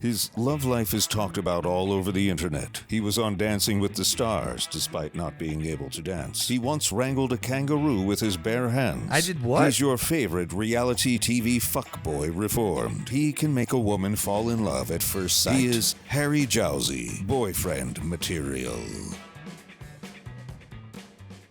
His love life is talked about all over the internet. He was on Dancing with the Stars, despite not being able to dance. He once wrangled a kangaroo with his bare hands. I did what? He's your favorite reality TV fuckboy reformed. He can make a woman fall in love at first sight. He is Harry Jowsey, boyfriend material.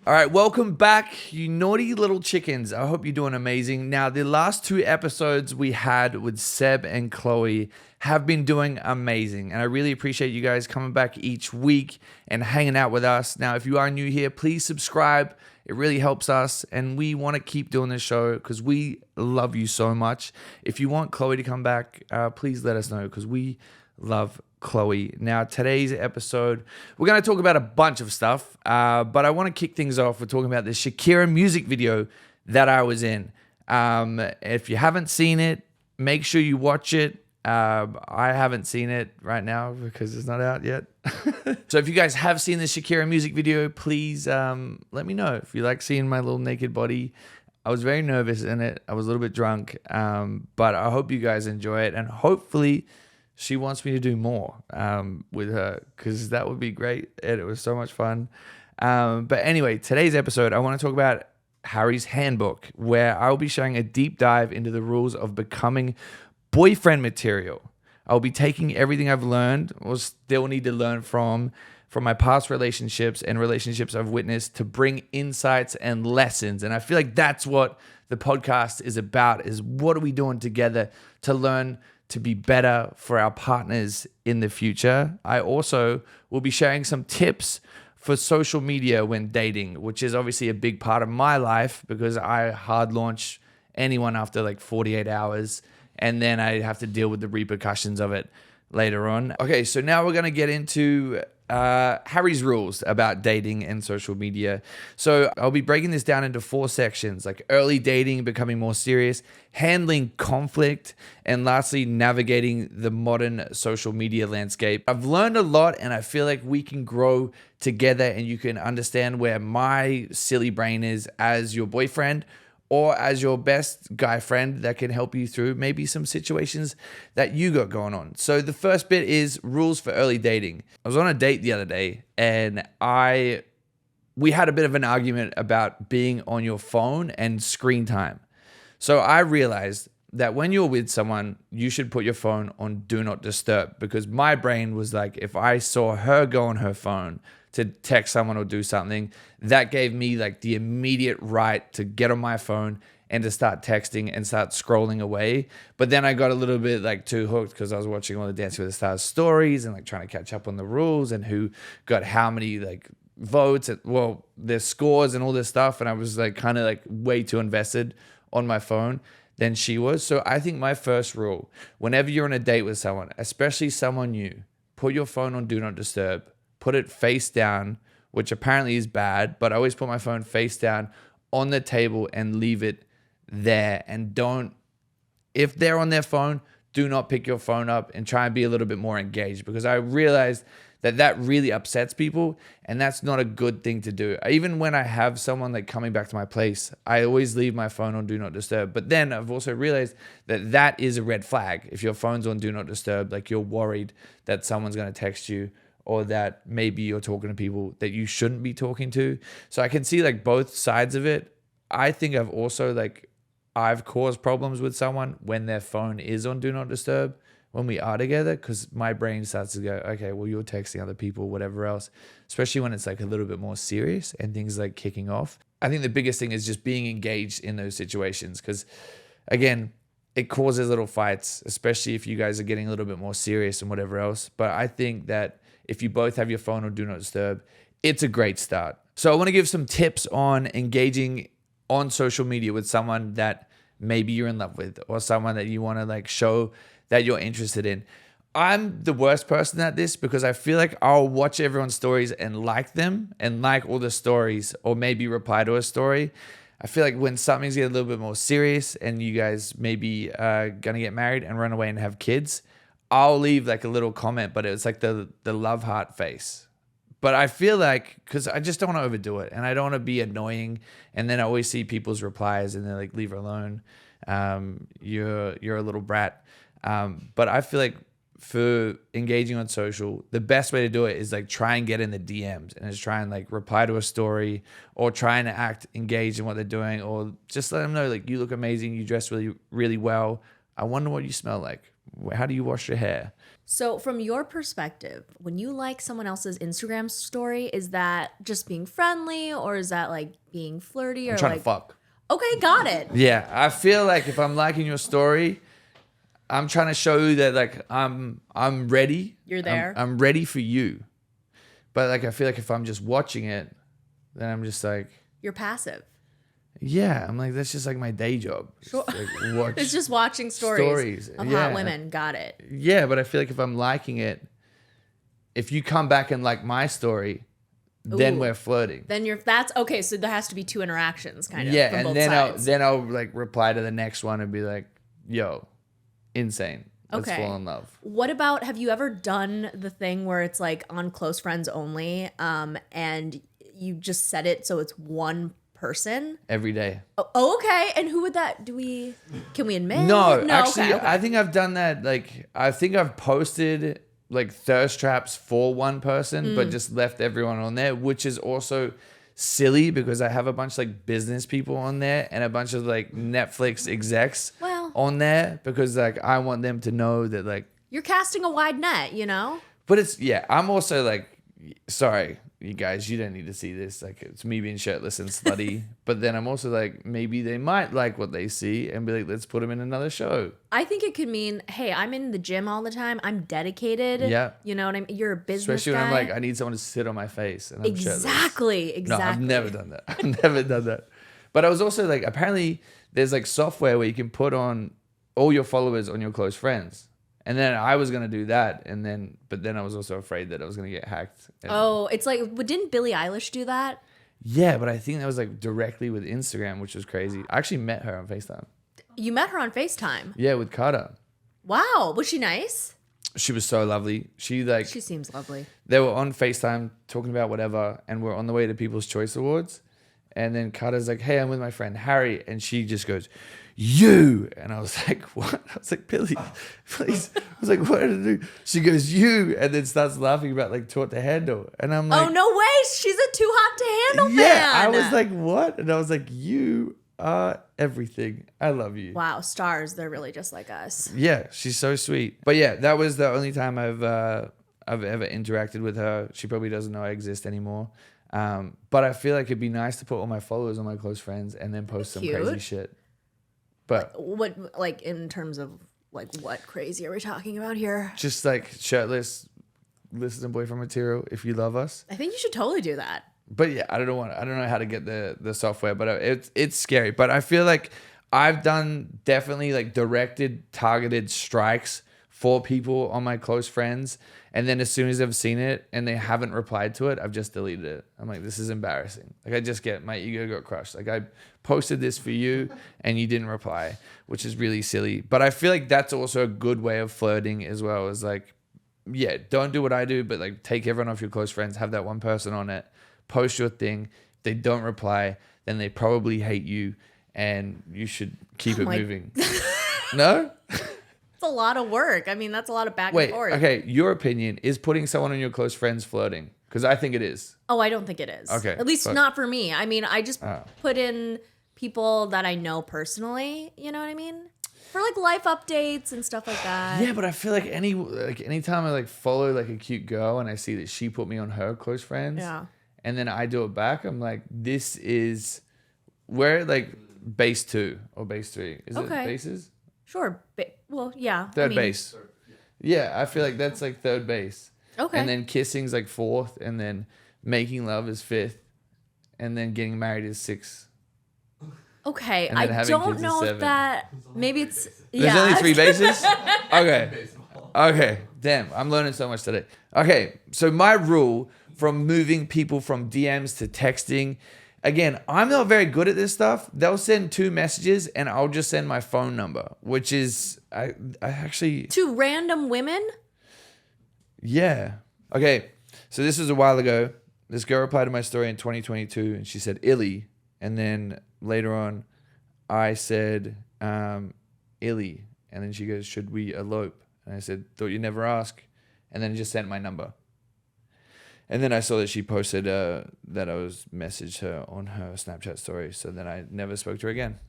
All right, welcome back, you naughty little chickens. I hope you're doing amazing. Now, the last two episodes we had with Seb and Chloe have been doing amazing, and I really appreciate you guys coming back each week and hanging out with us. Now, if you are new here, please subscribe. It really helps us, and we want to keep doing this show because we love you so much. If you want Chloe to come back, please let us know because we love Chloe. Now, today's episode, we're going to talk about a bunch of stuff, but I want to kick things off with talking about the Shakira music video that I was in. If you haven't seen it, make sure you watch it. I haven't seen it right now because it's not out yet. So if you guys have seen the Shakira music video, please let me know if you like seeing my little naked body. I was very nervous in it. I was a little bit drunk, but I hope you guys enjoy it, and hopefully she wants me to do more with her because that would be great, and it was so much fun. But anyway, today's episode, I want to talk about Harry's handbook, where I'll be sharing a deep dive into the rules of becoming boyfriend material. I'll be taking everything I've learned or still need to learn from my past relationships and relationships I've witnessed to bring insights and lessons. And I feel like that's what the podcast is about, is what are we doing together to learn to be better for our partners in the future. I also will be sharing some tips for social media when dating, which is obviously a big part of my life because I hard launch anyone after like 48 hours. And then I have to deal with the repercussions of it later on. Okay, so now we're going to get into Harry's rules about dating and social media. So I'll be breaking this down into 4 sections, like early dating, becoming more serious, handling conflict, and lastly, navigating the modern social media landscape. I've learned a lot, and I feel like we can grow together, and you can understand where my silly brain is as your boyfriend or as your best guy friend that can help you through maybe some situations that you got going on. So the first bit is rules for early dating. I was on a date the other day, and we had a bit of an argument about being on your phone and screen time. So I realized that when you're with someone, you should put your phone on do not disturb, because my brain was like, if I saw her go on her phone to text someone or do something, that gave me like the immediate right to get on my phone and to start texting and start scrolling away. But then I got a little bit like too hooked because I was watching all the Dancing with the Stars stories and like trying to catch up on the rules and who got how many like votes, their scores and all this stuff. And I was like kind of like way too invested on my phone than she was. So I think my first rule, whenever you're on a date with someone, especially someone new, put your phone on do not disturb. Put it face down, which apparently is bad, but I always put my phone face down on the table and leave it there. And if they're on their phone, do not pick your phone up and try and be a little bit more engaged, because I realized that really upsets people, and that's not a good thing to do. Even when I have someone like coming back to my place, I always leave my phone on do not disturb. But then I've also realized that is a red flag. If your phone's on do not disturb, like you're worried that someone's going to text you, or that maybe you're talking to people that you shouldn't be talking to. So I can see like both sides of it. I think I've caused problems with someone when their phone is on do not disturb when we are together, because my brain starts to go, okay, well, you're texting other people, whatever else, especially when it's like a little bit more serious and things like kicking off. I think the biggest thing is just being engaged in those situations, because again, it causes little fights, especially if you guys are getting a little bit more serious and whatever else. But I think that if you both have your phone on do not disturb, it's a great start. So I want to give some tips on engaging on social media with someone that maybe you're in love with, or someone that you want to like show that you're interested in. I'm the worst person at this because I feel like I'll watch everyone's stories and like them and like all the stories, or maybe reply to a story. I feel like when something's getting a little bit more serious and you guys maybe are going to get married and run away and have kids, I'll leave like a little comment, but it's like the love heart face. But I feel like, because I just don't want to overdo it, and I don't want to be annoying, and then I always see people's replies and they're like, leave her alone. You're a little brat. But I feel like for engaging on social, the best way to do it is like try and get in the DMs and just try and like reply to a story or try and act engaged in what they're doing, or just let them know like you look amazing, you dress really, really well. I wonder what you smell like. How do you wash your hair? So from your perspective, when you like someone else's Instagram story, is that just being friendly or is that like being flirty or I'm trying like to fuck. Okay, got it. Yeah, I feel like if I'm liking your story, I'm trying to show you that like I'm ready. You're there. I'm ready for you. But like I feel like if I'm just watching it, then I'm just like, You're passive. yeah, I'm like, that's just like my day job. Sure. Like, watch It's just watching stories of hot women. Got it. Yeah, but I feel like if I'm liking it, if you come back and like my story, then Ooh. we're flirting. Then that's okay. So there has to be 2 interactions, kind of. Yeah, from and both then sides. I'll like reply to the next one and be like, yo, insane. Let's Okay. fall in love. What about, have you ever done the thing where it's like on close friends only, and you just set it so it's one person? Every day. Oh, okay. And who would that? Can we admit? No, actually, okay. I think I've done that. Like, I think I've posted like thirst traps for one person, but just left everyone on there, which is also silly because I have a bunch of like business people on there and a bunch of like Netflix execs on there because like I want them to know that like You're casting a wide net, you know? But it's, yeah, I'm also like, sorry, you guys, you don't need to see this. Like, it's me being shirtless and slutty. But then I'm also like, maybe they might like what they see and be like, let's put them in another show. I think it could mean, hey, I'm in the gym all the time. I'm dedicated. Yeah. You know what I mean? You're a business Especially guy. when I'm like, I need someone to sit on my face and I'm shirtless. Exactly. No, I've never done that. I've never done that. But I was also like, apparently there's like software where you can put on all your followers on your close friends. And then I was going to do that. But then I was also afraid that I was going to get hacked. Oh, it's like, didn't Billie Eilish do that? Yeah, but I think that was like directly with Instagram, which was crazy. I actually met her on FaceTime. You met her on FaceTime. Yeah, with Carter. Wow. Was she nice? She was so lovely. She seems lovely. They were on FaceTime talking about whatever, and we're on the way to People's Choice Awards. And then Carter's like, hey, I'm with my friend Harry. And she just goes, you. And I was like, what? I was like, Billy, please. I was like, what did I do? She goes, you. And then starts laughing about like too hot to handle. And I'm like, oh, no way. She's a too hot to handle yeah. fan. I was like, what? And I was like, you are everything. I love you. Wow. Stars. They're really just like us. Yeah. She's so sweet. But yeah, that was the only time I've ever interacted with her. She probably doesn't know I exist anymore. But I feel like it'd be nice to put all my followers on my close friends and then post some crazy shit. But what, like in terms of like what crazy are we talking about here? just like shirtless, listen to boyfriend material if you love us. I think you should totally do that. But yeah, I don't know how to get the software, but it's scary. But I feel like I've done definitely like directed, targeted strikes for people on my close friends. And then as soon as I've seen it and they haven't replied to it, I've just deleted it. I'm like, this is embarrassing. Like I just get, my ego got crushed. Like I posted this for you and you didn't reply, which is really silly. But I feel like that's also a good way of flirting as well, is like, yeah, don't do what I do, but like take everyone off your close friends, have that one person on it, post your thing. If they don't reply, then they probably hate you and you should keep it moving. No? It's a lot of work. I mean, that's a lot of back and forth. Okay, your opinion, is putting someone on your close friends flirting? Because I think it is. Oh, I don't think it is. Okay, At least not for me. I mean, I just put in people that I know personally, you know what I mean? For like life updates and stuff like that. Yeah, but I feel like anytime I like follow like a cute girl and I see that she put me on her close friends, and then I do it back, I'm like, this is, we're like base 2 or base 3. Is it bases? Sure. Well, yeah. Third base. Yeah, I feel like that's like third base. Okay. And then kissing's like 4th, and then making love is 5th, and then getting married is 6th. Okay, And then I having don't kids is know if 7. that, maybe it's, There's only 3 bases? Okay. Damn, I'm learning so much today. Okay, so my rule from moving people from DMs to texting, again, I'm not very good at this stuff. They'll send 2 messages and I'll just send my phone number, which is, I actually... To random women? Yeah. Okay, so this was a while ago. This girl replied to my story in 2022 and she said, Illy. And then later on, I said, Illy. And then she goes, should we elope? And I said, thought you'd never ask. And then I just sent my number. And then I saw that she posted that I was messaged her on her Snapchat story. So then I never spoke to her again.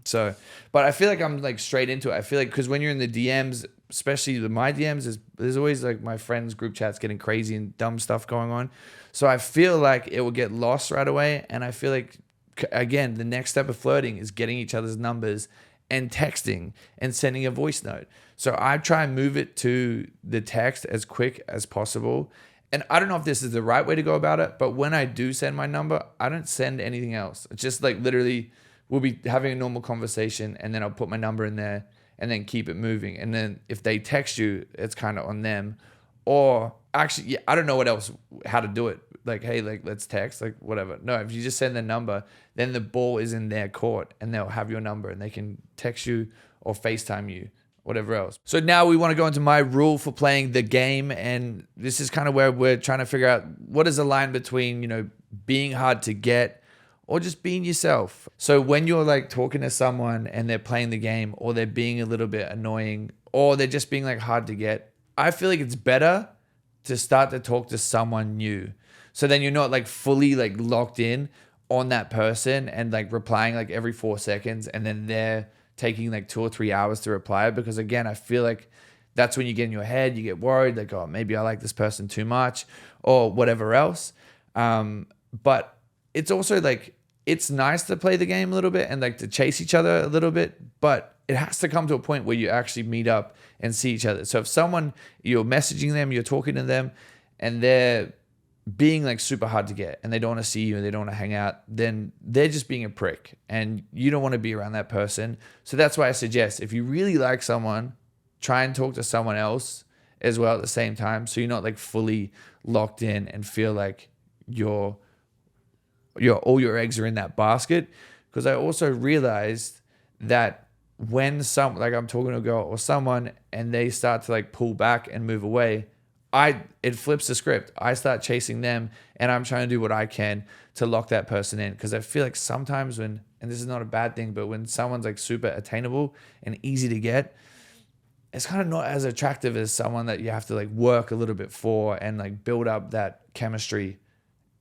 So, but I feel like I'm like straight into it. I feel like because when you're in the DMs, especially my DMs, there's always like my friends' group chats getting crazy and dumb stuff going on. So I feel like it will get lost right away. And I feel like, again, the next step of flirting is getting each other's numbers and texting and sending a voice note. So I try and move it to the text as quick as possible. And I don't know if this is the right way to go about it, but when I do send my number, I don't send anything else. It's just like literally we'll be having a normal conversation and then I'll put my number in there and then keep it moving. And then if they text you, it's kind of on them. Or actually, yeah, I don't know what else, how to do it. Like, hey, like let's text, like whatever. No, if you just send the number, then the ball is in their court and they'll have your number and they can text you or FaceTime you, whatever else. So now we want to go into my rule for playing the game. And this is kind of where we're trying to figure out what is the line between, you know, being hard to get or just being yourself. So when you're like talking to someone and they're playing the game or they're being a little bit annoying or they're just being like hard to get, I feel like it's better to start to talk to someone new. So then you're not like fully like locked in on that person and like replying like every 4 seconds and then they're taking like 2 or 3 hours to reply. Because again, I feel like that's when you get in your head, you get worried like, oh, maybe I like this person too much or whatever else. But it's also like, it's nice to play the game a little bit and like to chase each other a little bit, but it has to come to a point where you actually meet up and see each other. So if someone, you're messaging them, you're talking to them and they're being like super hard to get and they don't want to see you and they don't want to hang out, then they're just being a prick and you don't want to be around that person. So that's why I suggest if you really like someone, try and talk to someone else as well at the same time. So you're not like fully locked in and feel like all your eggs are in that basket. Because I also realized that when like I'm talking to a girl or someone and they start to like pull back and move away, it flips the script. I start chasing them and I'm trying to do what I can to lock that person in. Because I feel like sometimes and this is not a bad thing, but when someone's like super attainable and easy to get, it's kind of not as attractive as someone that you have to like work a little bit for and like build up that chemistry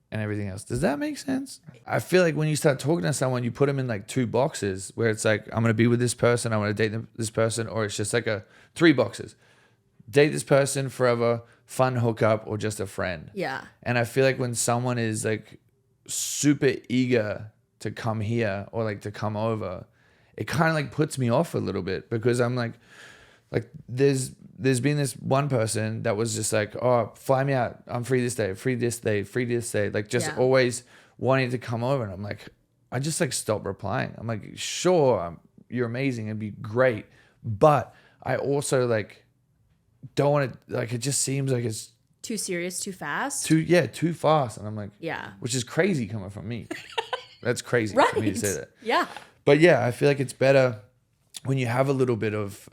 and everything else. Does that make sense? I feel like when you start talking to someone, you put them in like 2 boxes where it's like, I'm going to be with this person, I want to date this person, or it's just like 3 boxes. Date this person forever, fun hookup, or just a friend. Yeah. And I feel like when someone is like super eager to come here or like to come over, it kind of like puts me off a little bit because I'm like there's been this one person that was just like, oh, fly me out. I'm free this day, free this day, free this day. Like just always wanting to come over. And I'm like, I just like stop replying. I'm like, sure, you're amazing. It'd be great. But I also like don't want to, like, it just seems like it's too serious, too fast. Too fast. And I'm like, yeah, which is crazy coming from me. That's crazy right. for me to say that. Yeah. But yeah, I feel like it's better when you have a little bit of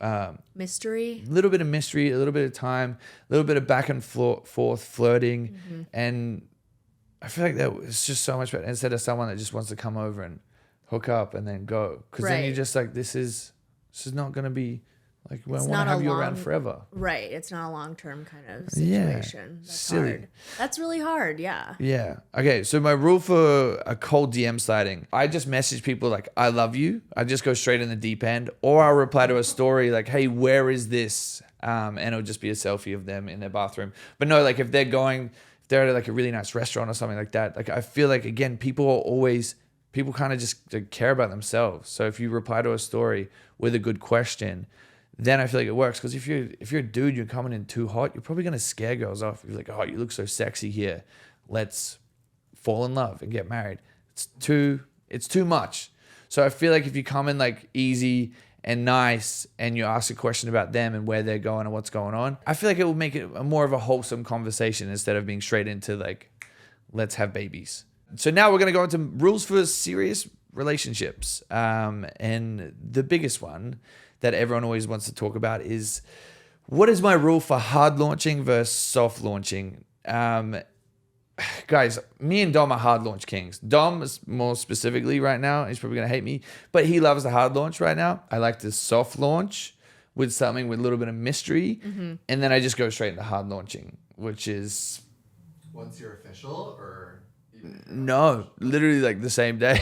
mystery, a little bit of time, a little bit of back and forth flirting. And I feel like that it's just so much better instead of someone that just wants to come over and hook up and then go. Because then you're just like, this is not going to be like, I want to have you around forever. Right. It's not a long-term kind of situation. That's silly. hard. That's really hard. Yeah. Yeah. Okay. So my rule for a cold DM sliding, I just message people like, I love you. I just go straight in the deep end, or I'll reply to a story like, hey, where is this? And it'll just be a selfie of them in their bathroom. But no, like if they're at like a really nice restaurant or something like that, like I feel like, again, people kind of just like, care about themselves. So if you reply to a story with a good question, then I feel like it works. Because if you're a dude, you're coming in too hot, you're probably going to scare girls off. You're like, oh, you look so sexy here. Let's fall in love and get married. It's too much. So I feel like if you come in like easy and nice and you ask a question about them and where they're going and what's going on, I feel like it will make it more of a wholesome conversation instead of being straight into like, let's have babies. So now we're going to go into rules for serious relationships. And the biggest one that everyone always wants to talk about is, what is my rule for hard launching versus soft launching? Guys, me and Dom are hard launch kings. Dom is more specifically right now, he's probably going to hate me, but he loves the hard launch right now. I like the soft launch with something with a little bit of mystery. And then I just go straight into hard launching, which is... Once you're official or... No, literally like the same day.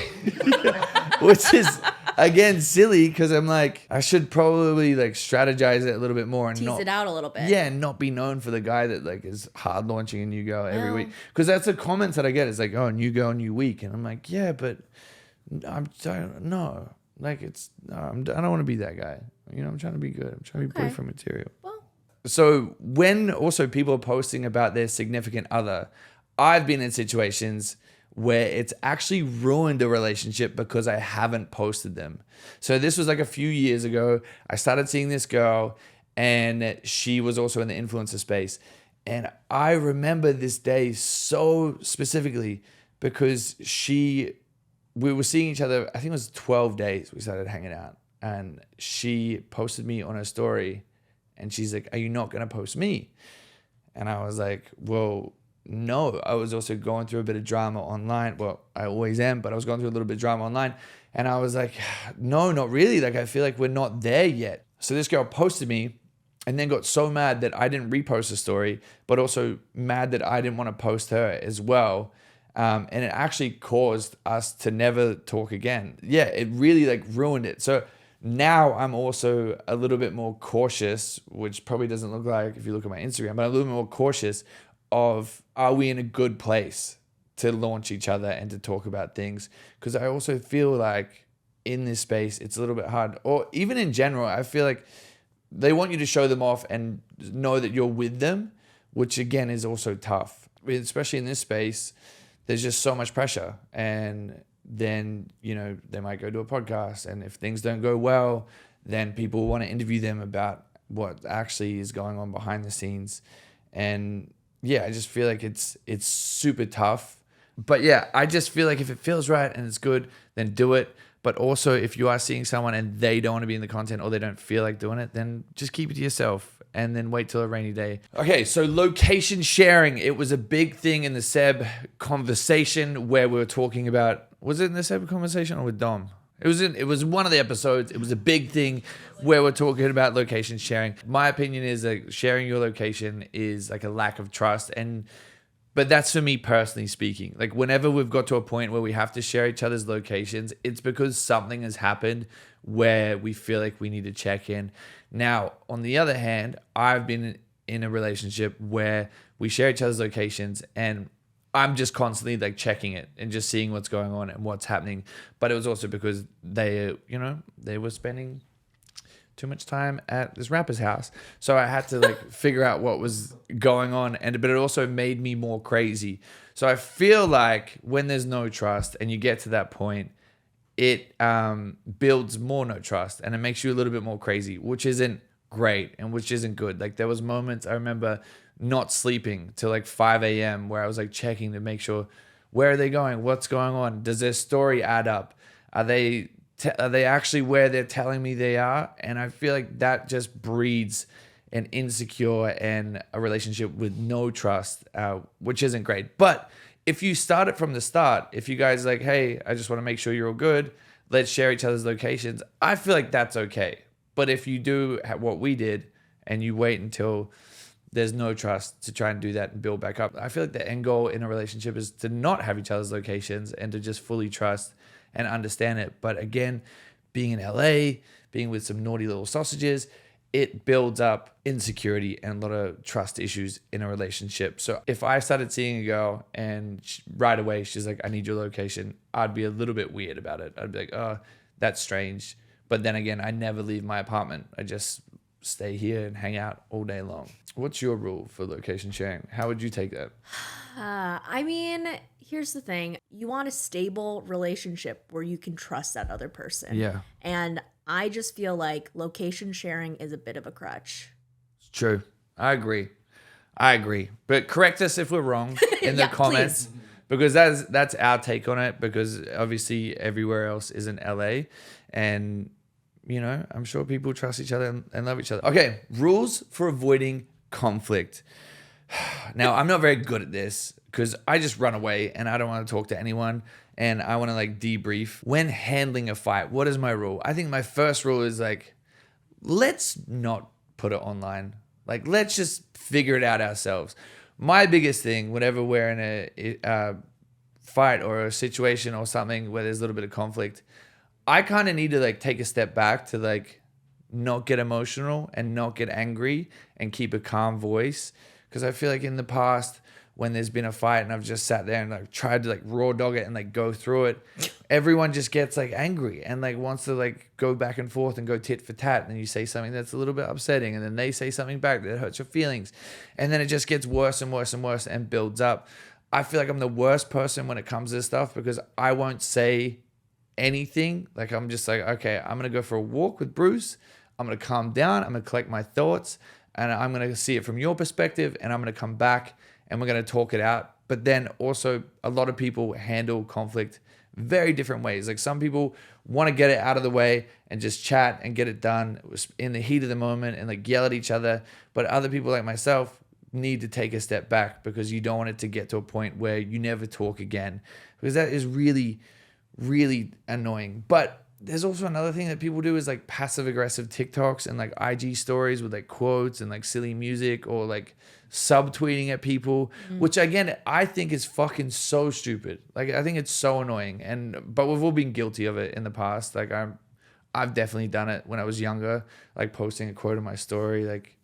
Which is, again, silly because I'm like, I should probably like strategize it a little bit more and Tease it out a little bit. Yeah, and not be known for the guy that like is hard launching a new girl every week. Because that's the comments that I get. It's like, oh, new girl, new week. And I'm like, yeah, but I don't know. Like I don't want to be that guy. You know, I'm trying to be good. I'm trying to be boyfriend material. Well. So when also people are posting about their significant other, I've been in situations where it's actually ruined a relationship because I haven't posted them. So this was like a few years ago. I started seeing this girl and she was also in the influencer space. And I remember this day so specifically because we were seeing each other, I think it was 12 days we started hanging out. And she posted me on her story and she's like, are you not going to post me? And I was like, well, no. I was also going through a bit of drama online. Well, I always am, but I was going through a little bit of drama online. And I was like, no, not really. Like, I feel like we're not there yet. So this girl posted me and then got so mad that I didn't repost the story, but also mad that I didn't want to post her as well. And it actually caused us to never talk again. Yeah, it really like ruined it. So now I'm also a little bit more cautious, which probably doesn't look like if you look at my Instagram, but I'm a little bit more cautious of, are we in a good place to launch each other and to talk about things? Because I also feel like in this space, it's a little bit hard. Or even in general, I feel like they want you to show them off and know that you're with them, which again is also tough. Especially in this space, there's just so much pressure. And then, you know, they might go to a podcast. And if things don't go well, then people want to interview them about what actually is going on behind the scenes. And yeah, I just feel like it's super tough. But yeah, I just feel like if it feels right and it's good, then do it. But also if you are seeing someone and they don't want to be in the content or they don't feel like doing it, then just keep it to yourself and then wait till a rainy day. Okay, so location sharing. It was a big thing in the Seb conversation where we were talking about, was it in the Seb conversation or with Dom? It was one of the episodes. It was a big thing where we're talking about location sharing. My opinion is that sharing your location is like a lack of trust. But that's for me personally speaking. Like whenever we've got to a point where we have to share each other's locations, it's because something has happened where we feel like we need to check in. Now, on the other hand, I've been in a relationship where we share each other's locations and I'm just constantly like checking it and just seeing what's going on and what's happening. But it was also because they were spending too much time at this rapper's house. So I had to like figure out what was going on. But it also made me more crazy. So I feel like when there's no trust and you get to that point, it builds more no trust and it makes you a little bit more crazy, which isn't great and which isn't good. Like there was moments I remember not sleeping till like 5 a.m. where I was like checking to make sure, where are they going? What's going on? Does their story add up? Are they actually where they're telling me they are? And I feel like that just breeds an insecure and a relationship with no trust, which isn't great. But if you start it from the start, if you guys like, hey, I just want to make sure you're all good, let's share each other's locations, I feel like that's okay. But if you do what we did and you wait until there's no trust to try and do that and build back up, I feel like the end goal in a relationship is to not have each other's locations and to just fully trust and understand it. But again, being in LA, being with some naughty little sausages, it builds up insecurity and a lot of trust issues in a relationship. So if I started seeing a girl and right away she's like, I need your location, I'd be a little bit weird about it. I'd be like, oh, that's strange. But then again, I never leave my apartment. I just stay here and hang out all day long. What's your rule for location sharing? How would you take that? I mean, here's the thing. You want a stable relationship where you can trust that other person. Yeah. And I just feel like location sharing is a bit of a crutch. It's true. I agree. But correct us if we're wrong in the comments. Please. Because that's our take on it. Because obviously everywhere else is in LA. And, you know, I'm sure people trust each other and love each other. Okay, rules for avoiding conflict. Now, I'm not very good at this because I just run away and I don't want to talk to anyone and I want to like debrief. When handling a fight, what is my rule? I think my first rule is like, let's not put it online. Like, let's just figure it out ourselves. My biggest thing, whenever we're in a fight or a situation or something where there's a little bit of conflict, I kind of need to like take a step back to like not get emotional and not get angry and keep a calm voice. Because I feel like in the past, when there's been a fight and I've just sat there and like tried to like raw dog it and like go through it, everyone just gets like angry and like wants to like go back and forth and go tit for tat. And you say something that's a little bit upsetting and then they say something back that hurts your feelings. And then it just gets worse and worse and worse and builds up. I feel like I'm the worst person when it comes to this stuff because I won't say anything. Like I'm just like, okay, I'm going to go for a walk with Bruce. I'm going to calm down. I'm going to collect my thoughts and I'm going to see it from your perspective and I'm going to come back and we're going to talk it out. But then also a lot of people handle conflict very different ways. Like some people want to get it out of the way and just chat and get it done in the heat of the moment and like yell at each other. But other people like myself need to take a step back because you don't want it to get to a point where you never talk again, because that is really, really annoying. But there's also another thing that people do is like passive aggressive TikToks and like IG stories with like quotes and like silly music or like subtweeting at people, which again, I think is fucking so stupid. Like I think it's so annoying. But we've all been guilty of it in the past. Like I've definitely done it when I was younger, like posting a quote in my story, like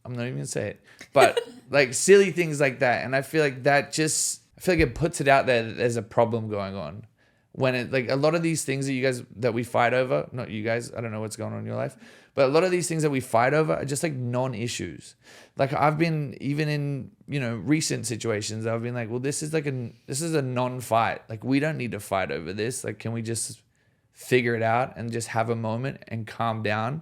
I'm not even gonna say it, but like silly things like that. And I feel like it puts it out there that there's a problem going on. When it like a lot of these things that we fight over, not you guys, I don't know what's going on in your life, but a lot of these things that we fight over are just like non-issues. Like I've been even in, recent situations, I've been like, well, this is a non-fight. Like we don't need to fight over this. Like, can we just figure it out and just have a moment and calm down?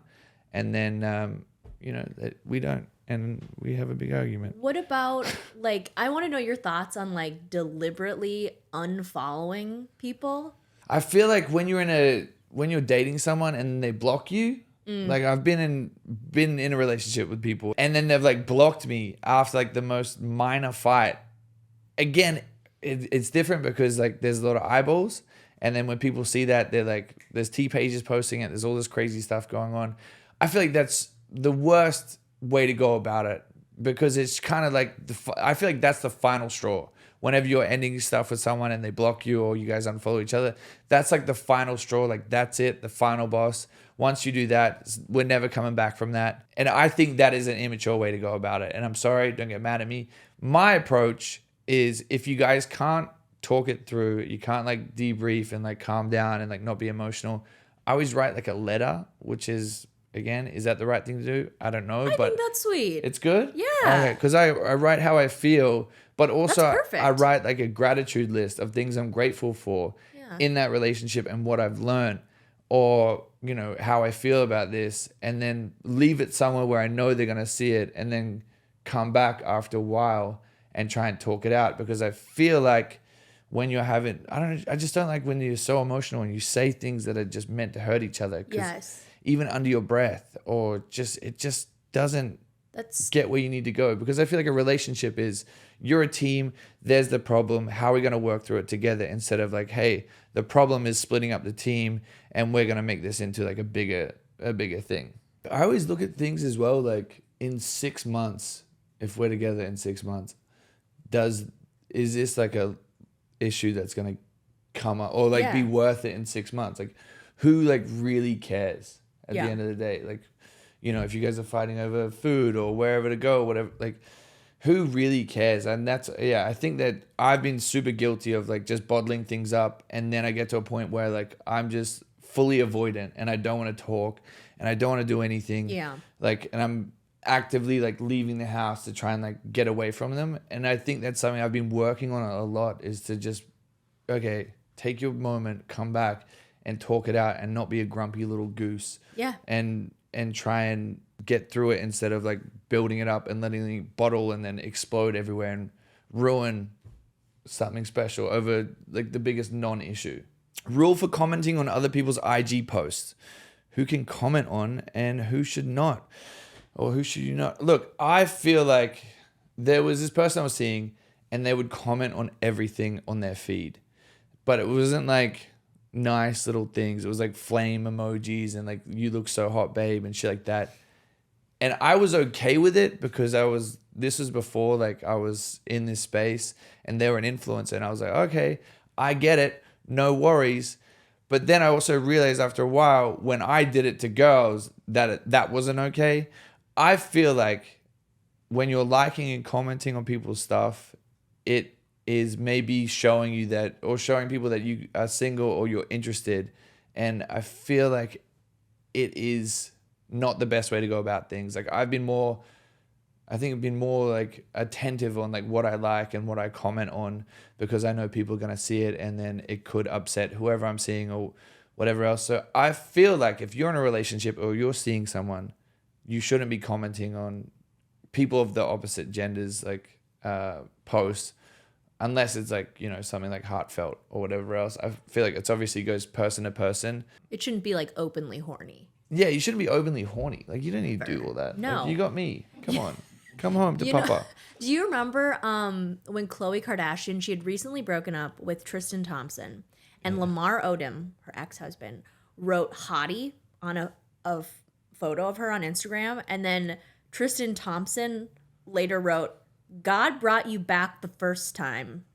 And then, that we don't. And we have a big argument. What about like, I want to know your thoughts on like deliberately unfollowing people. I feel like when you're dating someone and they block you, like I've been in a relationship with people and then they've like blocked me after like the most minor fight. Again, it's different because like there's a lot of eyeballs. And then when people see that, they're like, there's T pages posting it. There's all this crazy stuff going on. I feel like that's the worst way to go about it because it's kind of like I feel like that's the final straw. Whenever you're ending stuff with someone and they block you or you guys unfollow each other, that's like the final straw. Like that's it, the final boss. Once you do that, we're never coming back from that. And I think that is an immature way to go about it. And I'm sorry, don't get mad at me. My approach is if you guys can't talk it through, you can't like debrief and like calm down and like not be emotional, I always write like a letter, which is, again, is that the right thing to do? I don't know. I think that's sweet. It's good? Yeah. Okay, because I write how I feel, but also That's perfect. I write like a gratitude list of things I'm grateful for in that relationship and what I've learned or, how I feel about this, and then leave it somewhere where I know they're going to see it and then come back after a while and try and talk it out, because I feel like when you're having, I just don't like when you're so emotional and you say things that are just meant to hurt each other. Yes. Even under your breath, or it just doesn't get where you need to go. Because I feel like a relationship is, you're a team, there's the problem, how are we going to work through it together, instead of like, hey, the problem is splitting up the team and we're going to make this into like a bigger thing. I always look at things as well, like in 6 months, if we're together in 6 months, is this like a issue that's going to come up or like be worth it in 6 months? Like who like really cares at the end of the day? Like, if you guys are fighting over food or wherever to go, whatever, like who really cares? And that's, I think that I've been super guilty of like just bottling things up. And then I get to a point where like, I'm just fully avoidant and I don't want to talk and I don't want to do anything. Yeah. Like, and I'm actively like leaving the house to try and like get away from them. And I think that's something I've been working on a lot, is to just, okay, take your moment, come back and talk it out and not be a grumpy little goose. Yeah. And try and get through it instead of like building it up and letting it bottle and then explode everywhere and ruin something special over like the biggest non-issue. Rule for commenting on other people's IG posts. Who can comment on and who should not? Or who should you not? Look, I feel like there was this person I was seeing and they would comment on everything on their feed. But it wasn't like nice little things. It was like flame emojis and like you look so hot, babe, and shit like that. And I was okay with it because this was before like I was in this space and they were an influencer, and I was like, okay, I get it, no worries. But then I also realized after a while when I did it to girls that wasn't okay. I feel like when you're liking and commenting on people's stuff, it is maybe showing you that, or showing people that you are single or you're interested. And I feel like it is not the best way to go about things. Like I've been more like attentive on like what I like and what I comment on, because I know people are going to see it and then it could upset whoever I'm seeing or whatever else. So I feel like if you're in a relationship or you're seeing someone, you shouldn't be commenting on people of the opposite genders, like posts, unless it's like, you know, something like heartfelt or whatever else. I feel like it's obviously goes person to person. It shouldn't be like openly horny. Yeah, you shouldn't be openly horny. Like you don't need to do all that. No. Like, you got me. Come on. Come home to Papa. Do you remember when Khloe Kardashian, she had recently broken up with Tristan Thompson, and Lamar Odom, her ex-husband, wrote hottie on a photo of her on Instagram, and then Tristan Thompson later wrote, God brought you back the first time.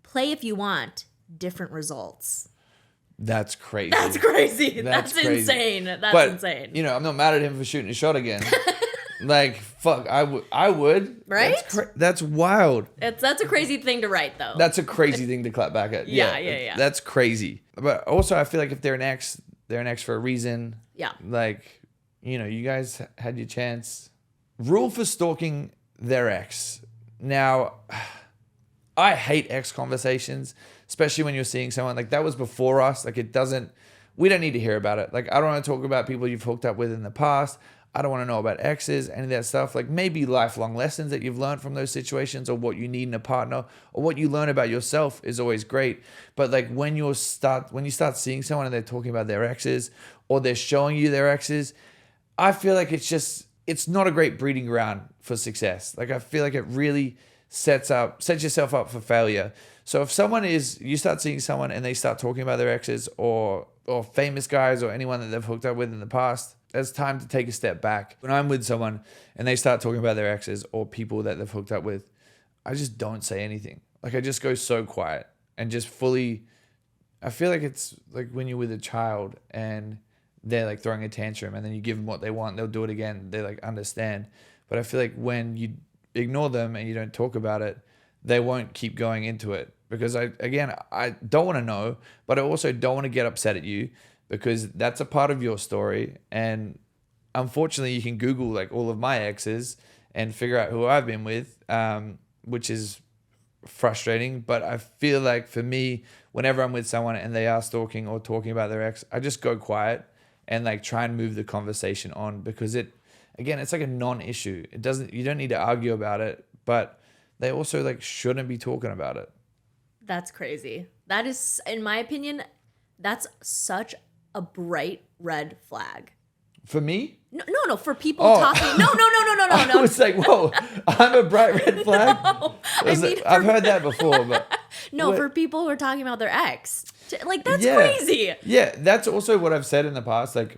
Play if you want, different results. That's crazy. That's crazy. That's crazy. insane. That's but, insane. You know, I'm not mad at him for shooting a shot again. Like, fuck, I would. Right? That's wild. That's a crazy thing to write, though. That's a crazy thing to clap back at. Yeah. That's crazy. But also, I feel like if they're an ex for a reason. Yeah. Like, you know, you guys had your chance. Rule for stalking their ex. Now, I hate ex conversations, especially when you're seeing someone. Like, that was before us. Like, we don't need to hear about it. Like, I don't want to talk about people you've hooked up with in the past. I don't want to know about exes, any of that stuff. Like maybe lifelong lessons that you've learned from those situations, or what you need in a partner, or what you learn about yourself is always great. But like when you start seeing someone and they're talking about their exes, or they're showing you their exes, I feel like it's not a great breeding ground for success. Like I feel like it really sets yourself up for failure. So if you start seeing someone and they start talking about their exes or famous guys or anyone that they've hooked up with in the past, it's time to take a step back. When I'm with someone and they start talking about their exes or people that they've hooked up with, I just don't say anything. Like I just go so quiet and just fully, I feel like it's like when you're with a child and they're like throwing a tantrum and then you give them what they want, they'll do it again. They like understand. But I feel like when you ignore them and you don't talk about it, they won't keep going into it. Because I don't want to know, but I also don't want to get upset at you, because that's a part of your story. And unfortunately, you can Google like all of my exes and figure out who I've been with, which is frustrating. But I feel like for me, whenever I'm with someone and they are stalking or talking about their ex, I just go quiet and like try and move the conversation on, because it's like a non-issue. You don't need to argue about it, but they also like shouldn't be talking about it. That's crazy. That is, in my opinion, that's such a bright red flag. For me? No, for people talking. No. I was like, whoa, I'm a bright red flag? No, I've heard that before, but... No, for people who are talking about their ex. Like, that's crazy. Yeah, that's also what I've said in the past. Like,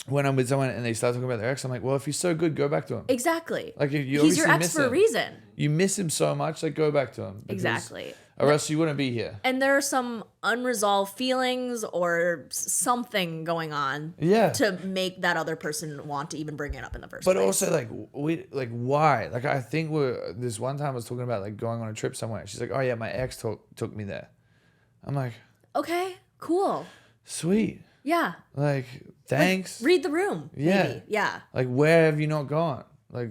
when I'm with someone and they start talking about their ex, I'm like, well, if he's so good, go back to him. Exactly. Like, he's your ex for a reason. You miss him so much, like, go back to him. Exactly. Or else you wouldn't be here. And there are some unresolved feelings or something going on to make that other person want to even bring it up in the first place. But also, like, why? Like, I think this one time I was talking about, like, going on a trip somewhere. She's like, oh, yeah, my ex took me there. I'm like... Okay, cool. Sweet. Yeah. Like, thanks. Like, read the room. Yeah. Maybe. Yeah. Like, where have you not gone? Like...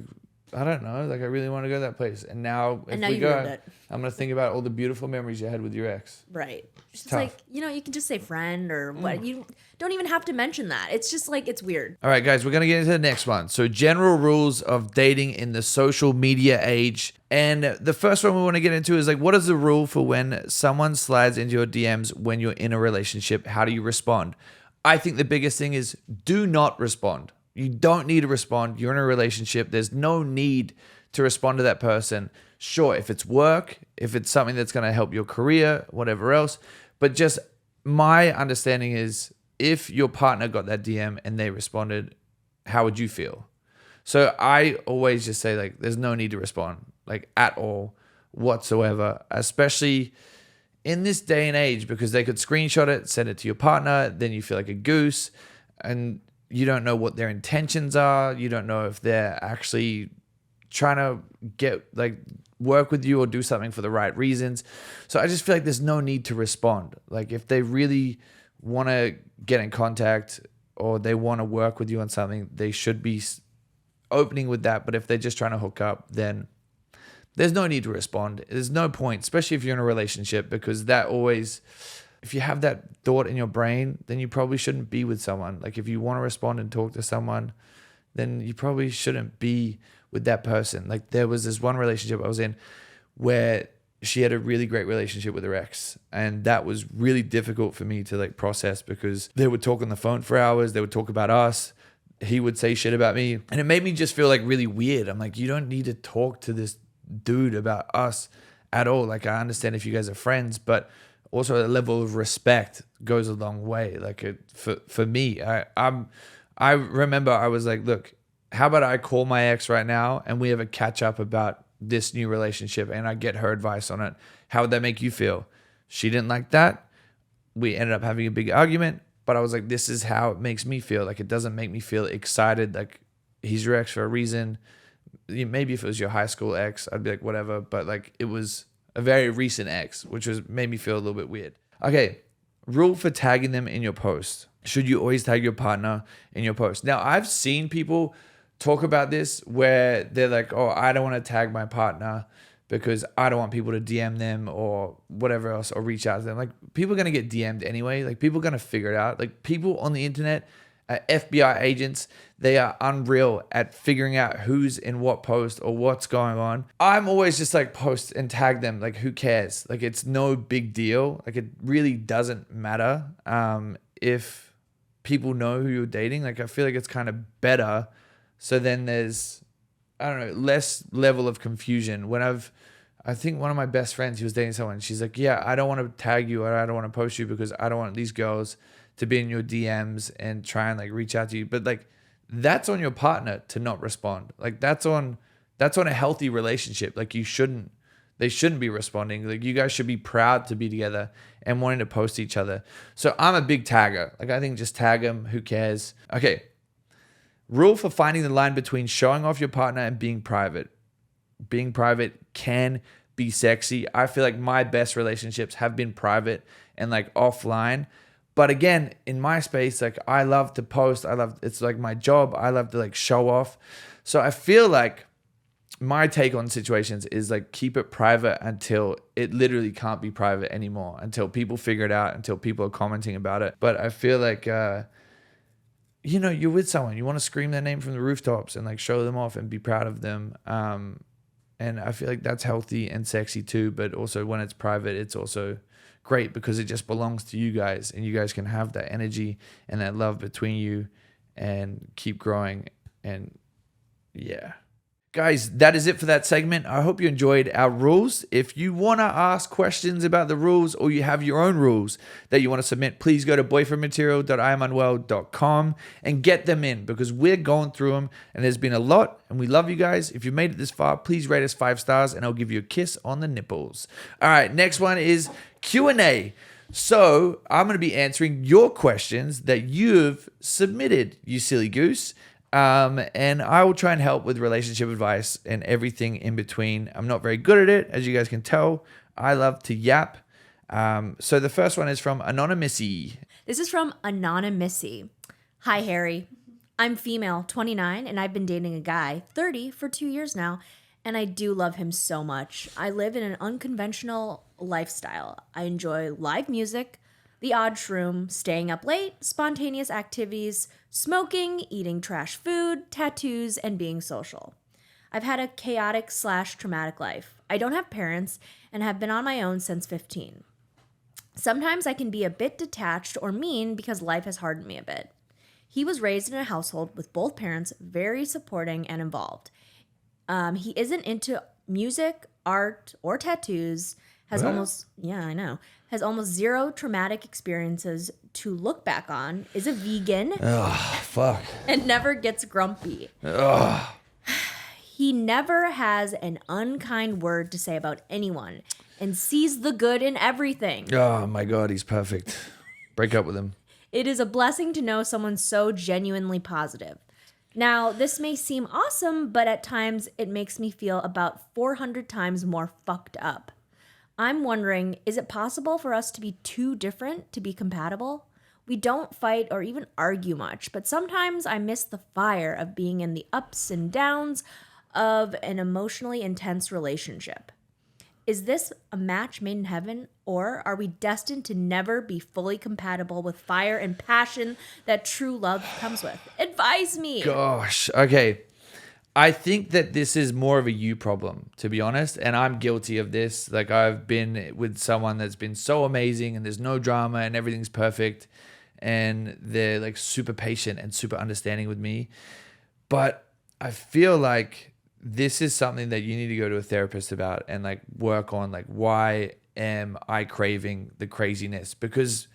I don't know. Like, I really want to go to that place. And now, if we go, I'm going to think about all the beautiful memories you had with your ex. Right. It's just like, you can just say friend or what. You don't even have to mention that. It's just like, it's weird. All right, guys, we're going to get into the next one. So, general rules of dating in the social media age. And the first one we want to get into is like, what is the rule for when someone slides into your DMs when you're in a relationship? How do you respond? I think the biggest thing is do not respond. You don't need to respond. You're in a relationship. There's no need to respond to that person. Sure, if it's work, if it's something that's going to help your career, whatever else, but just my understanding is if your partner got that DM and they responded, how would you feel? So I always just say like, there's no need to respond like at all whatsoever, especially in this day and age, because they could screenshot it, send it to your partner, then you feel like a goose and you don't know what their intentions are. You don't know if they're actually trying to get like work with you or do something for the right reasons. So I just feel like there's no need to respond. Like if they really want to get in contact or they want to work with you on something, they should be opening with that. But if they're just trying to hook up, then there's no need to respond. There's no point, especially if you're in a relationship, because that always, if you have that thought in your brain, then you probably shouldn't be with someone. Like if you want to respond and talk to someone, then you probably shouldn't be with that person. Like there was this one relationship I was in where she had a really great relationship with her ex. And that was really difficult for me to like process because they would talk on the phone for hours. They would talk about us. He would say shit about me. And it made me just feel like really weird. I'm like, you don't need to talk to this dude about us at all. Like I understand if you guys are friends, but also a level of respect goes a long way. Like for me, I remember I was like, look, how about I call my ex right now and we have a catch up about this new relationship and I get her advice on it. How would that make you feel? She didn't like that. We ended up having a big argument, but I was like, this is how it makes me feel. Like it doesn't make me feel excited. Like he's your ex for a reason. Maybe if it was your high school ex, I'd be like, whatever. But like it was a very recent ex, which made me feel a little bit weird. Okay. Rule for tagging them in your post. Should you always tag your partner in your post? Now I've seen people talk about this where they're like, oh, I don't want to tag my partner because I don't want people to DM them or whatever else or reach out to them. Like people are going to get DM'd anyway. Like people are going to figure it out. Like people on the internet, FBI agents, they are unreal at figuring out who's in what post or what's going on. I'm always just like post and tag them. Like who cares? Like it's no big deal. Like it really doesn't matter if people know who you're dating. Like I feel like it's kind of better. So then there's, I don't know, less level of confusion. I think one of my best friends, he was dating someone. She's like, yeah, I don't want to tag you or I don't want to post you because I don't want these girls to be in your DMs and try and like reach out to you. But like, that's on your partner to not respond. Like that's on a healthy relationship. Like they shouldn't be responding. Like you guys should be proud to be together and wanting to post each other. So I'm a big tagger. Like I think just tag them. Who cares? Okay. Rule for finding the line between showing off your partner and being private. Being private can be sexy. I feel like my best relationships have been private and like offline. But again, in my space, like I love to post. It's like my job. I love to like show off. So I feel like my take on situations is like keep it private until it literally can't be private anymore, until people figure it out, until people are commenting about it. But I feel like, you're with someone, you want to scream their name from the rooftops and like show them off and be proud of them. And I feel like that's healthy and sexy too. But also when it's private, it's also great because it just belongs to you guys and you guys can have that energy and that love between you and keep growing. And yeah. Guys, that is it for that segment. I hope you enjoyed our rules. If you want to ask questions about the rules or you have your own rules that you want to submit, please go to boyfriendmaterial.iamanuel.com and get them in because we're going through them and there's been a lot and we love you guys. If you made it this far, please rate us 5 stars and I'll give you a kiss on the nipples. All right, next one is Q&A. So I'm going to be answering your questions that you've submitted, you silly goose. And I will try and help with relationship advice and everything in between. I'm not very good at it, as you guys can tell. I love to yap. So the first one is from Anonymoussy. This is from Anonymoussy. Hi, Harry. I'm female, 29, and I've been dating a guy, 30, for 2 years now, and I do love him so much. I live in an unconventional lifestyle. I enjoy live music, the odd shroom, staying up late, spontaneous activities, smoking, eating trash food, tattoos, and being social. I've had a chaotic/traumatic life. I don't have parents and have been on my own since 15. Sometimes I can be a bit detached or mean because life has hardened me a bit. He was raised in a household with both parents very supporting and involved. He isn't into music, art, or tattoos, has What? has almost zero traumatic experiences to look back on, is a vegan, Fuck. and never gets grumpy. He never has an unkind word to say about anyone and sees the good in everything. Oh my God, he's perfect. Break up with him. It is a blessing to know someone so genuinely positive. Now, this may seem awesome, but at times it makes me feel about 400 times more fucked up. I'm wondering, is it possible for us to be too different to be compatible? We don't fight or even argue much, but sometimes I miss the fire of being in the ups and downs of an emotionally intense relationship. Is this a match made in heaven, or are we destined to never be fully compatible with fire and passion that true love comes with? Advise me. Gosh. Okay. I think that this is more of a you problem, to be honest. And I'm guilty of this. Like, I've been with someone that's been so amazing and there's no drama and everything's perfect. And they're like super patient and super understanding with me. But I feel like this is something that you need to go to a therapist about and like work on, like, why am I craving the craziness? Because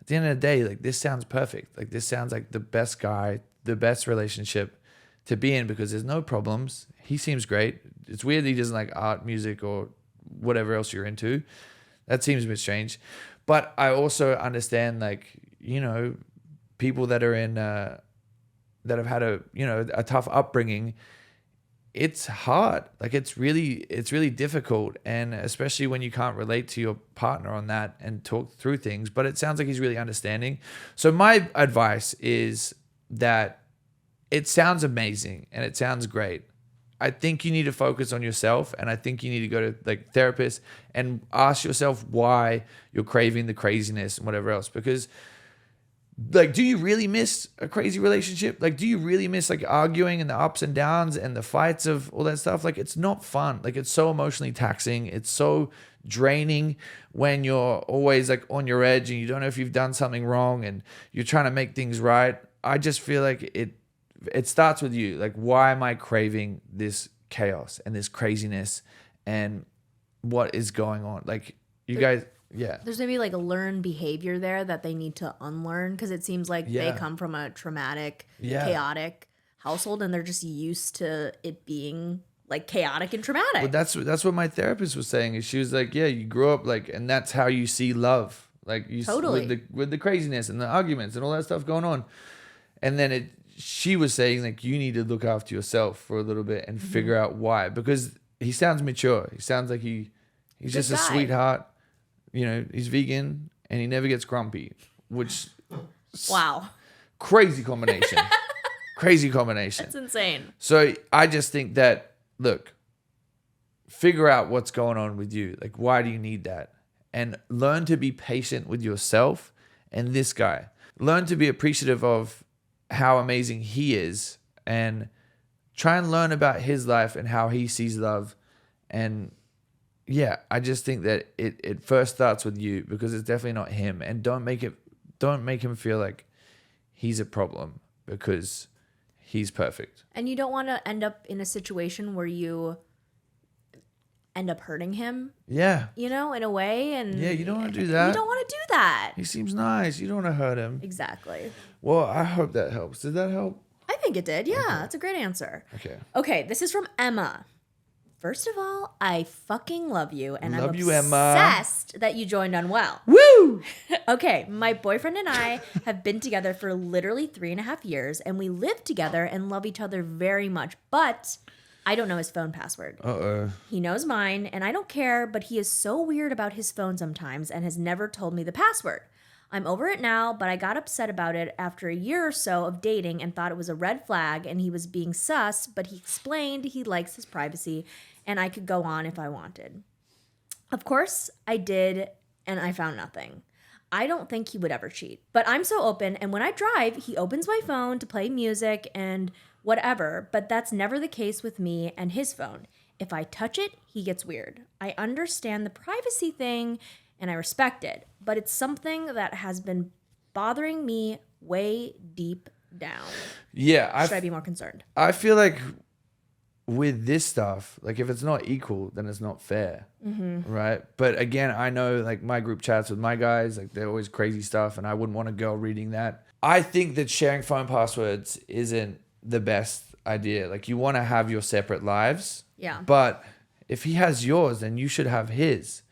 at the end of the day, like, this sounds perfect. Like, this sounds like the best guy, the best relationship to be in, because there's no problems. He seems great. It's weird that he doesn't like art, music, or whatever else you're into. That seems a bit strange. But I also understand, like, you know, people that are in, that have had a tough upbringing. It's hard. Like, it's really difficult. And especially when you can't relate to your partner on that and talk through things, but it sounds like he's really understanding. So my advice is that it sounds amazing and it sounds great. I think you need to focus on yourself, and I think you need to go to like therapists and ask yourself why you're craving the craziness and whatever else. Because, like, do you really miss a crazy relationship? Like, do you really miss like arguing and the ups and downs and the fights of all that stuff? Like, it's not fun. Like, it's so emotionally taxing. It's so draining when you're always like on your edge and you don't know if you've done something wrong and you're trying to make things right. I just feel like it starts with you. Like, why am I craving this chaos and this craziness and what is going on? Like, you guys... Yeah. There's maybe like a learned behavior there that they need to unlearn, because it seems like they come from a traumatic, chaotic household, and they're just used to it being like chaotic and traumatic. But that's what my therapist was saying. Is she was like, yeah, you grew up like, and that's how you see love. Like, you totally with the craziness and the arguments and all that stuff going on. And then she was saying, like, you need to look after yourself for a little bit and figure out why, because he sounds mature. He sounds like he's just a sweetheart. You know, he's vegan and he never gets grumpy, which... Wow. Crazy combination. Crazy combination. That's insane. So I just think that, look, figure out what's going on with you. Like, why do you need that? And learn to be patient with yourself and this guy. Learn to be appreciative of how amazing he is, and try and learn about his life and how he sees love. And yeah, I just think that it first starts with you, because it's definitely not him. And don't make him feel like he's a problem, because he's perfect. And you don't want to end up in a situation where you end up hurting him. Yeah. You know, in a way. And yeah, you don't want to do that. You don't want to do that. He seems nice. You don't want to hurt him. Exactly. Well, I hope that helps. Did that help? I think it did. Yeah, that's a great answer. Okay, this is from Emma. First of all, I fucking love you, and I'm obsessed that you joined Unwell. Woo! Okay, my boyfriend and I have been together for literally 3.5 years, and we live together and love each other very much, but I don't know his phone password. Uh-oh. He knows mine, and I don't care, but he is so weird about his phone sometimes and has never told me the password. I'm over it now, but I got upset about it after a year or so of dating and thought it was a red flag and he was being sus, but he explained he likes his privacy and I could go on if I wanted. Of course, I did, and I found nothing. I don't think he would ever cheat, but I'm so open, and when I drive, he opens my phone to play music and whatever, but that's never the case with me and his phone. If I touch it, he gets weird. I understand the privacy thing, and I respect it, but it's something that has been bothering me way deep down. Yeah. Should I be more concerned? I feel like with this stuff, like if it's not equal, then it's not fair, right? But again, I know like my group chats with my guys, like they're always crazy stuff, and I wouldn't want a girl reading that. I think that sharing phone passwords isn't the best idea. Like you want to have your separate lives, Yeah. but if he has yours, then you should have his.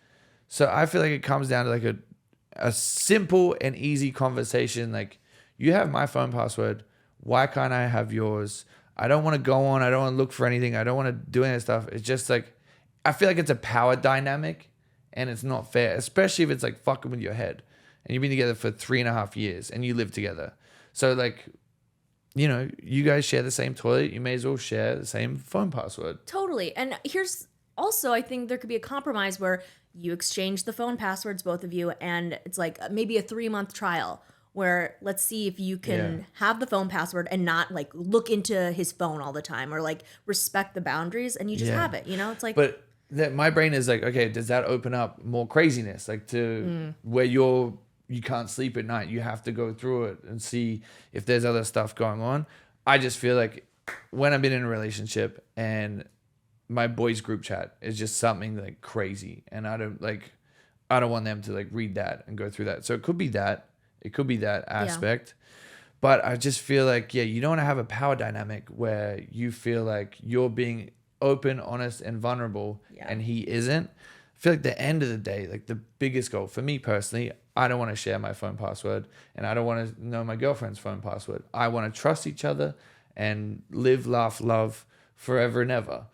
So I feel like it comes down to like a simple and easy conversation. Like you have my phone password, why can't I have yours? I don't want to go on. I don't want to look for anything. I don't want to do any of that stuff. It's just like, I feel like it's a power dynamic and it's not fair, especially if it's like fucking with your head and you've been together for 3.5 years and you live together. So like, you know, you guys share the same toilet. You may as well share the same phone password. Totally. And here's also, I think there could be a compromise where you exchange the phone passwords, both of you, and it's like maybe a 3-month trial where let's see if you can have the phone password and not like look into his phone all the time or like respect the boundaries and you just have it, you know? It's like, but my brain is like, okay, does that open up more craziness? Like to where you can't sleep at night. You have to go through it and see if there's other stuff going on. I just feel like when I've been in a relationship and my boys group chat is just something like crazy and I don't want them to like read that and go through that. So it could be that. It could be that aspect. But I just feel like, you don't want to have a power dynamic where you feel like you're being open, honest, and vulnerable and he isn't. I feel like the end of the day, like the biggest goal for me personally, I don't want to share my phone password and I don't want to know my girlfriend's phone password. I want to trust each other and live, laugh, love forever and ever.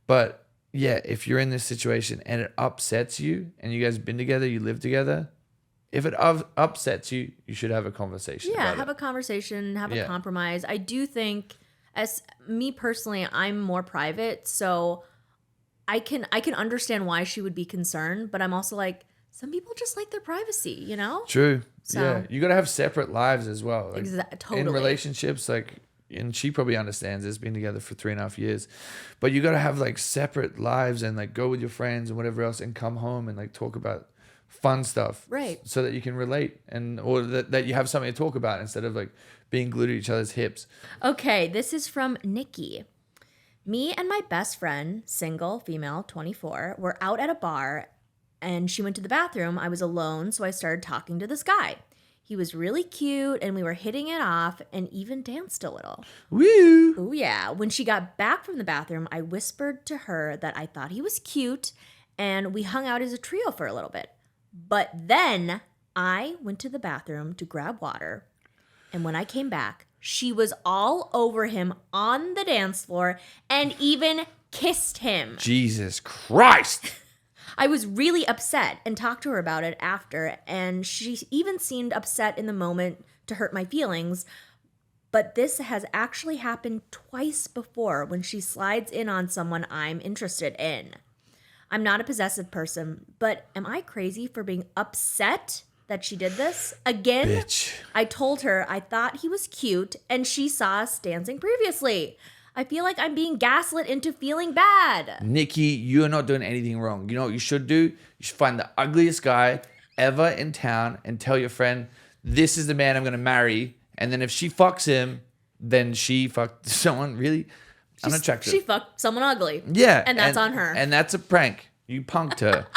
But if you're in this situation and it upsets you and you guys been together, you live together, if it upsets you, you should have a conversation. Yeah, have a conversation, have a compromise. I do think, as me personally, I'm more private, so I can understand why she would be concerned, but I'm also like, some people just like their privacy, you know? True. So, yeah, you got to have separate lives as well. Like, totally. In relationships, like, and she probably understands this, being together for 3.5 years, but you got to have like separate lives and like go with your friends and whatever else and come home and like talk about fun stuff, right? So that you can relate or that you have something to talk about instead of like being glued to each other's hips. Okay, this is from Nikki. Me and my best friend, single, female, 24, were out at a bar and she went to the bathroom. I was alone, so I started talking to this guy. He was really cute and we were hitting it off and even danced a little. Woo! Oh yeah. When she got back from the bathroom, I whispered to her that I thought he was cute and we hung out as a trio for a little bit. But then I went to the bathroom to grab water, and when I came back, she was all over him on the dance floor and even kissed him. Jesus Christ! I was really upset and talked to her about it after, and she even seemed upset in the moment to hurt my feelings. But this has actually happened twice before when she slides in on someone I'm interested in. I'm not a possessive person, but am I crazy for being upset that she did this? Again, Bitch. I told her I thought he was cute and she saw us dancing previously. I feel like I'm being gaslit into feeling bad. Nikki, you're not doing anything wrong. You know what you should do? You should find the ugliest guy ever in town and tell your friend, this is the man I'm going to marry. And then if she fucks him, then she fucked someone really unattractive. She fucked someone ugly. Yeah. And that's on her. And that's a prank. You punked her.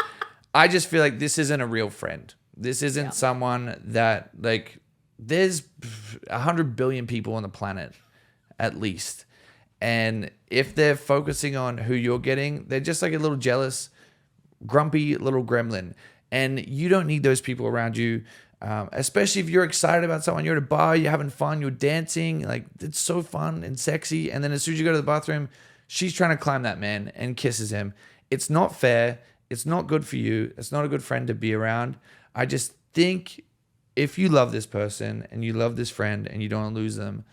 I just feel like this isn't a real friend. This isn't someone that, like, there's 100 billion people on the planet, at least. And if they're focusing on who you're getting, they're just like a little jealous, grumpy little gremlin. And you don't need those people around you, especially if you're excited about someone. You're at a bar, you're having fun, you're dancing. Like, it's so fun and sexy. And then as soon as you go to the bathroom, she's trying to climb that man and kisses him. It's not fair. It's not good for you. It's not a good friend to be around. I just think if you love this person and you love this friend and you don't want to lose them,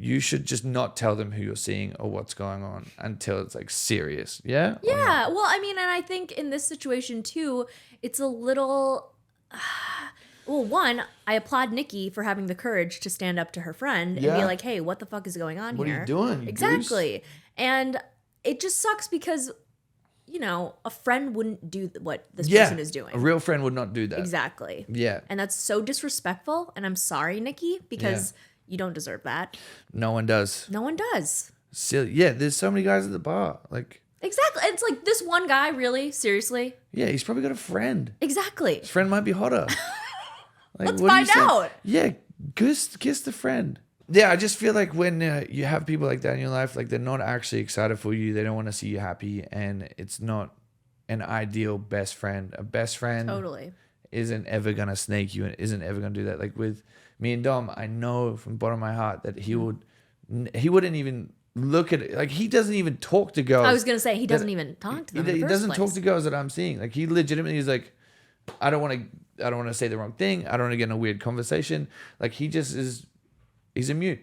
you should just not tell them who you're seeing or what's going on until it's like serious. Yeah? Yeah. Well, I mean, and I think in this situation too, it's a little... Well, one, I applaud Nikki for having the courage to stand up to her friend and be like, hey, what the fuck is going on here? What are you doing? You exactly. goose? And it just sucks because, you know, a friend wouldn't do what this person is doing. A real friend would not do that. Exactly. Yeah. And that's so disrespectful. And I'm sorry, Nikki, because you don't deserve that. No one does. No one does. silly. Yeah, there's so many guys at the bar. Like, Exactly. It's like this one guy, really? Seriously? yeah, he's probably got a friend. Exactly. His friend might be hotter. Like, Let's what do you find say? out. Yeah, kiss the friend. Yeah, I just feel like when you have people like that in your life, like they're not actually excited for you. They don't want to see you happy, and it's not an ideal best friend. A best friend Totally. isn't ever gonna snake you and isn't ever gonna do that. Like with me and Dom, I know from the bottom of my heart that he wouldn't even look at it. Like he doesn't even talk to girls. I was gonna say he doesn't even talk to them. He in the doesn't first talk place. to girls that I'm seeing. Like he legitimately is like, I don't want to say the wrong thing. I don't want to get in a weird conversation. Like he just is. He's a mute,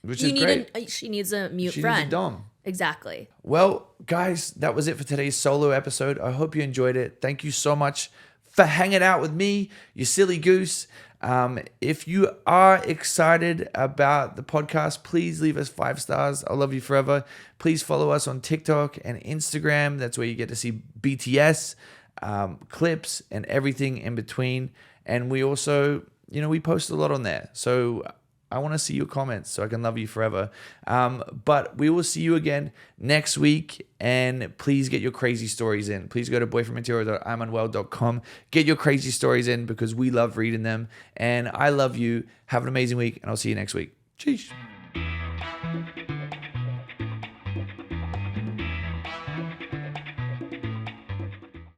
which is great. She needs a mute She friend. needs a dom. Exactly. Well, guys, that was it for today's solo episode. I hope you enjoyed it. Thank you so much for hanging out with me, you silly goose. If you are excited about the podcast, please leave us 5 stars. I love you forever. Please follow us on TikTok and Instagram. That's where you get to see BTS clips and everything in between. And we also, we post a lot on there. So I want to see your comments so I can love you forever. But we will see you again next week. And please get your crazy stories in. Please go to boyfriendmaterial.imunwell.com. Get your crazy stories in because we love reading them. And I love you. Have an amazing week. And I'll see you next week. Cheers.